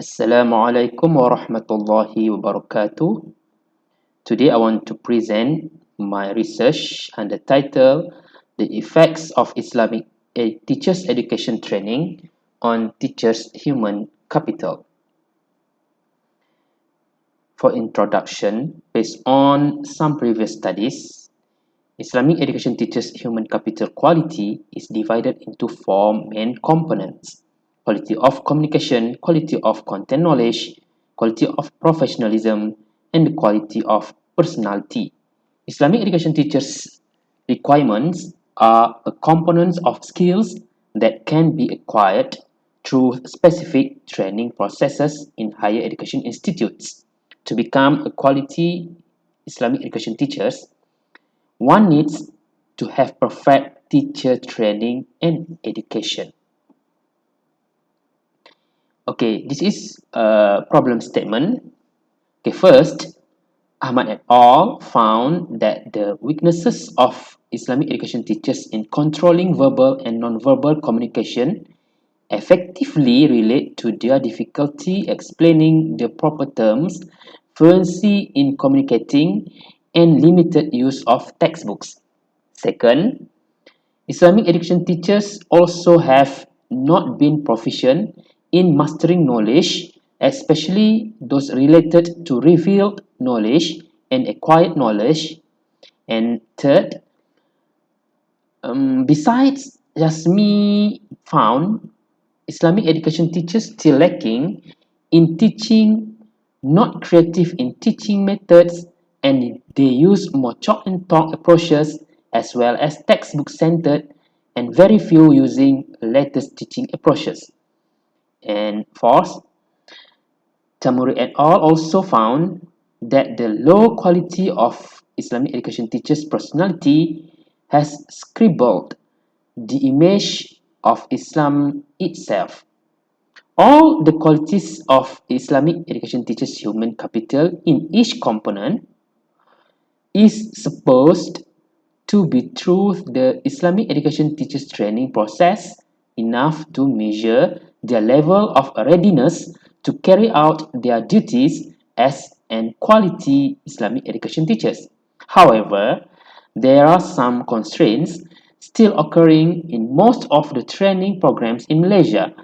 Assalamualaikum warahmatullahi wabarakatuh. Today I want to present my research under title The Effects of Islamic Teachers Education Training on Teachers' Human Capital. For introduction, based on some previous studies, Islamic education teachers' human capital quality is divided into four main components: quality of communication, quality of content knowledge, quality of professionalism, and the quality of personality. Islamic education teachers' requirements are a component of skills that can be acquired through specific training processes in higher education institutes. To become a quality Islamic education teachers, one needs to have perfect teacher training and education. Okay, this is a problem statement. Okay, first, Ahmad et al. Found that the weaknesses of Islamic education teachers in controlling verbal and non-verbal communication effectively relate to their difficulty explaining the proper terms, fluency in communicating, and limited use of textbooks. Second, Islamic education teachers also have not been proficient in mastering knowledge, especially those related to revealed knowledge and acquired knowledge. And third, besides Jasmi found Islamic education teachers still lacking in teaching, not creative in teaching methods, and they use more chalk and talk approaches as well as textbook centered, and very few using latest teaching approaches. And fourth, Tamuri et al. Also found that the low quality of Islamic education teachers' personality has scribbled the image of Islam itself. All the qualities of Islamic education teachers' human capital in each component is supposed to be through the Islamic education teachers training process enough to measure their level of readiness to carry out their duties as an quality Islamic education teachers. However, there are some constraints still occurring in most of the training programs in Malaysia.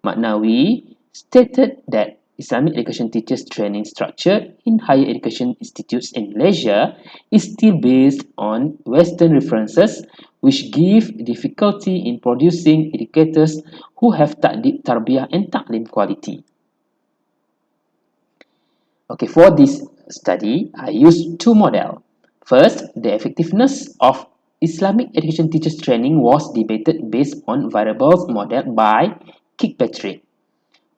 Maknawi stated that Islamic education teachers training structure in higher education institutes in Malaysia is still based on Western references, which give difficulty in producing educators who have tarbiyah and ta'lim quality. Okay, for this study, I used two models. First, the effectiveness of Islamic education teachers training was debated based on variables modeled by Kirkpatrick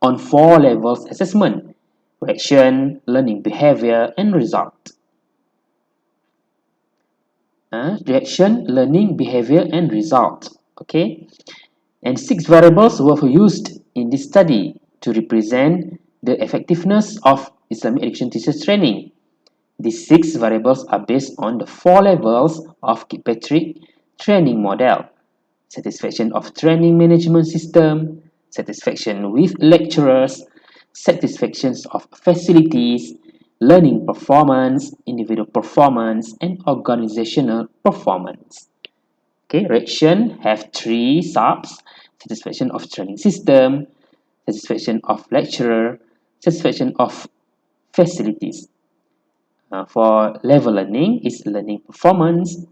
on four levels assessment: reaction, learning behavior, and result. Reaction, learning behavior, and result. Okay, and six variables were used in this study to represent the effectiveness of Islamic education teachers training. These six variables are based on the four levels of Kirkpatrick training model: satisfaction of training management system, satisfaction with lecturers, satisfaction of facilities, learning performance, individual performance, and organizational performance. Okay, reaction have three subs: satisfaction of training system, satisfaction of lecturer, satisfaction of facilities. For level learning is learning performance.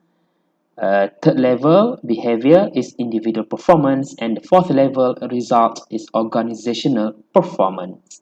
Third level behavior is individual performance, and the fourth level result is organizational performance.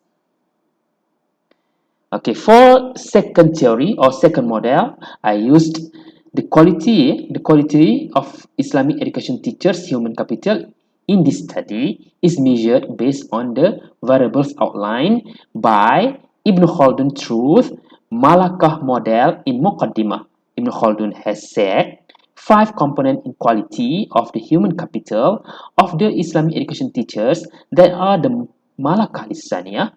Okay, for second theory or second model, I used the quality of Islamic education teachers' human capital in this study is measured based on the variables outlined by Ibn Khaldun through Malakah model in Muqaddimah. Ibn Khaldun has said 5 component in quality of the human capital of the Islamic education teachers that are the Malakah Lisaniyah,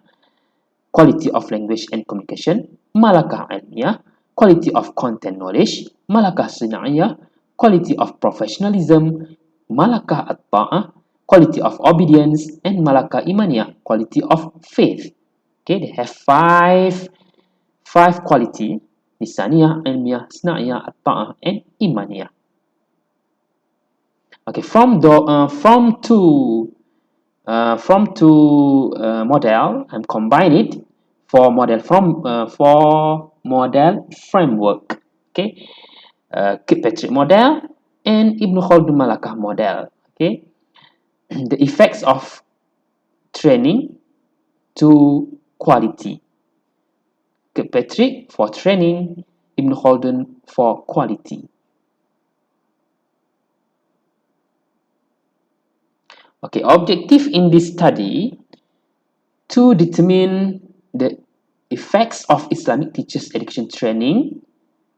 quality of language and communication, Malakah Ilmiyah, quality of content knowledge, Malakah Sina'iyah, quality of professionalism, Malakah At-Ta'ah, quality of obedience, and Malakah Imaniyah, quality of faith. Okay, they have five quality: lisaniyah, ilmiyah, sna'iyah, at-ta'ah, and imaniyah. Okay, from two model, I'm combine it for model framework. Okay, Kirkpatrick model and Ibn Khaldun Malakah model. Okay, the effects of training to quality. Kirkpatrick for training, Ibn Khaldun for quality. Okay, objective in this study to determine the effects of Islamic teachers education training,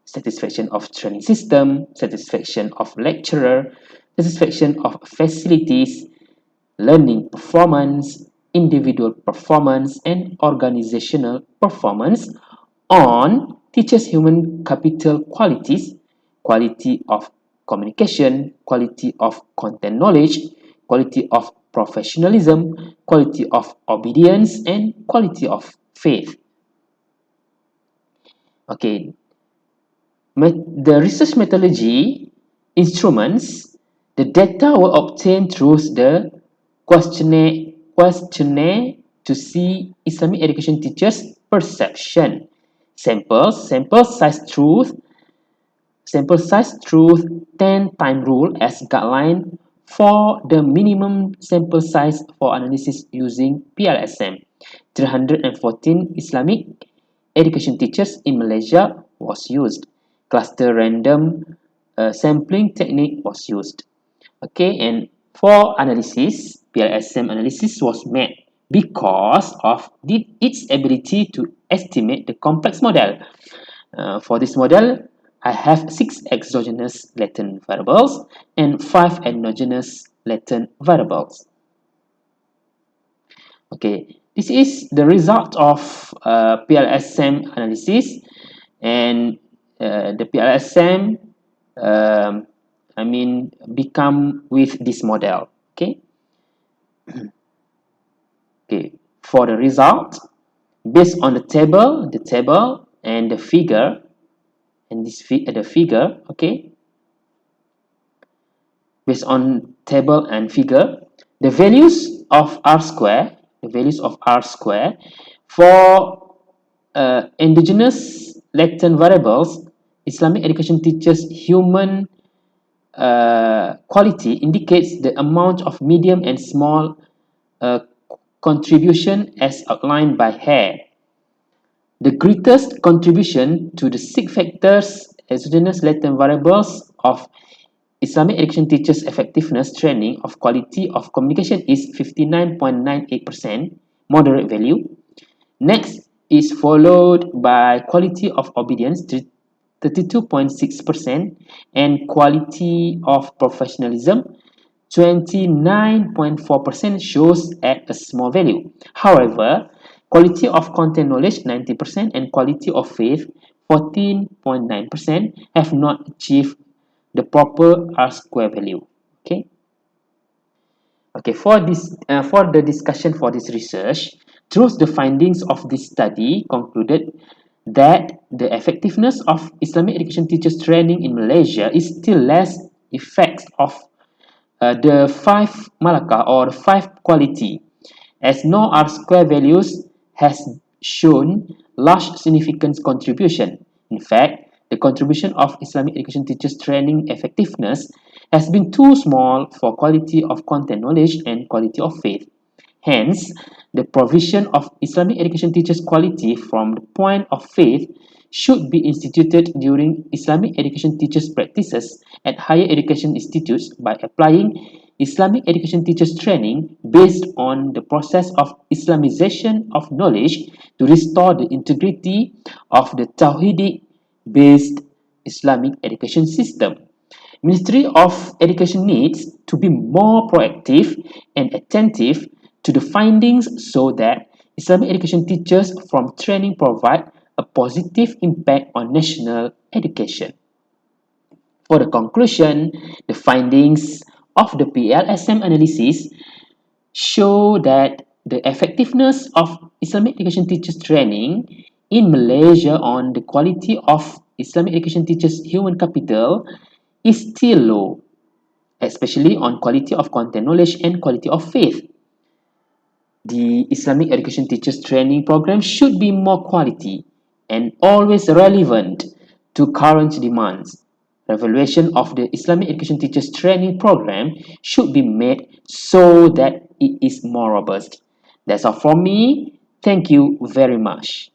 satisfaction of training system, satisfaction of lecturer, satisfaction of facilities, learning performance, individual performance, and organizational performance on teachers' human capital qualities, quality of communication, quality of content knowledge, quality of professionalism, quality of obedience, and quality of faith. Okay, the research methodology instruments, the data were obtained through the questionnaire to see Islamic education teachers' perception. Sample size truth 10 time rule as guideline for the minimum sample size for analysis using PLSM. 314 Islamic education teachers in Malaysia was used. Cluster random sampling technique was used. Okay, and for analysis, PLSM analysis was made because of its ability to estimate the complex model. For this model, I have 6 exogenous latent variables and 5 endogenous latent variables. Okay, this is the result of PLSM analysis, and the PLSM become with this model. Okay, for the result, based on the table and the figure, and the figure. Okay, based on table and figure, the values of R square, for endogenous latent variables, Islamic education teachers human quality indicates the amount of medium and small uh, contribution as outlined by Hare. The greatest contribution to the 6 factors exogenous latent variables of Islamic education teachers' effectiveness training of quality of communication is 59.98%, moderate value. Next is followed by quality of obedience, 32.6%, and quality of professionalism, 29.4%, shows at a small value. However, quality of content knowledge, 90%, and quality of faith, 14.9%, have not achieved the proper R square value. Okay. Okay, for the discussion for this research, through the findings of this study concluded that the effectiveness of Islamic education teachers training in Malaysia is still less effects of the 5 Malacca or 5 quality, as no R square values has shown large significant contribution. In fact, the contribution of Islamic education teachers training effectiveness has been too small for quality of content knowledge and quality of faith. Hence, the provision of Islamic education teachers quality from the point of faith should be instituted during Islamic education teachers practices at higher education institutes by applying Islamic education teachers training based on the process of Islamization of knowledge to restore the integrity of the Tawhidic based Islamic education system. Ministry of Education needs to be more proactive and attentive to the findings so that Islamic education teachers from training provide a positive impact on national education. For the conclusion, the findings of the PLSM analysis show that the effectiveness of Islamic education teachers training in Malaysia on the quality of Islamic education teachers human capital is still low, especially on quality of content knowledge and quality of faith. The Islamic education teachers training program should be more quality and always relevant to current demands. Evaluation of the Islamic education teachers training program should be made so that it is more robust. That's all from me. Thank you very much.